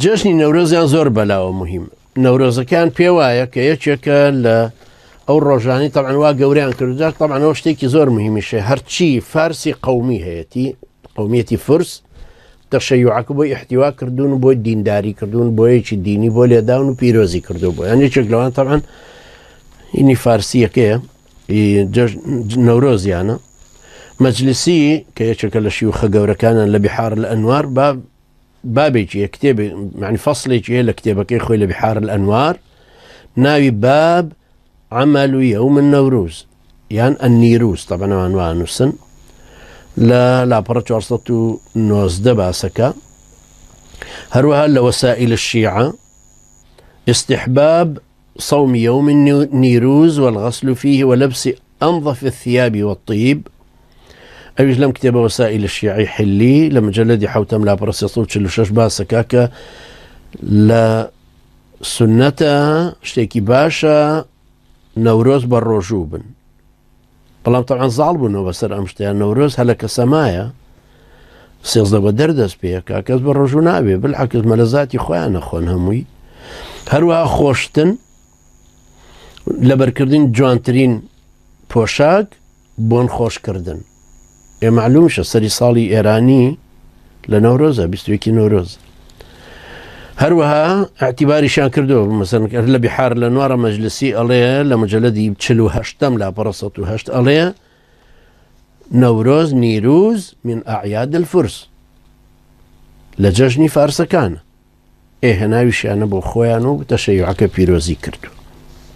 جەژنی نەورۆزیان زۆر بەلاوە مهم. نەورۆزەکان پێ وایە کە یەکێکە لە ئەو ڕۆژانی طبعا وا گەوریان کردجار طبعا ئەو شتێکی زۆر مهمیشە هەرچی فارسی قومی هەیەی قومیەتی فرس تەشەیوعەکە بۆی احتیوا کردوون و بۆی دینداری کردوون بۆیەکی دینی بۆ لێداون و پیرۆزی کردو بۆ یان یەکێک لەوان طبعا ئینی فارسیەکەیە نەورۆزیانە مەجلیسی کە یەکێکە لە شیوخە گەورەکانن لە بحار الأنوار بابێکی کتێب معنی فەصلێکی هەیە لە کتێبەکەی خۆی لە بحار الأنوار ناوی باب عمل يوم النوروز يعني النيروز طبعا عنوان نووسن لا لاپەڕە 419 باسەکە هەروەها لە وسائل الشيعة استحباب صوم يوم النيروز والغسل فيه ولبس أنظف الثياب والطيب أويش لم كتب وسائل الشيعة حلي لمجلد حوتم لا برسيصوت شلوشش باسكاكا لا سنتها شتيكي باشا نوروز بالرجوبن بەڵام طبعا زاڵ بوونەوە بەسەر ئەم شتیان نەورۆز هەلەکە سەمایە سێزدە بە دەردەست پێ کاکەس بە ڕۆژوو نابێ بالعکس مەلەزاتی خۆیان نەخۆن هەمووی هەروەها خۆشتن لەبەرکردن جوانترین پۆشاک بۆن خۆشکردن معلومشە سەری ساڵی ئێرانی لە نەورۆزە 21 نۆرۆز هەروەها اعتیباریشان کردو مثلا لە بحار الأنوار مەجلیسی ئەڵێ لە مەجەلەدی 48 لاپەڕە 108 ئەڵێ نەورۆز نیروز من ئەعیاد الفرس لە جەژنی فارسەکانە هێناویشیانە بۆ خۆیان و تەشەیوعەکە پیرۆزی کردو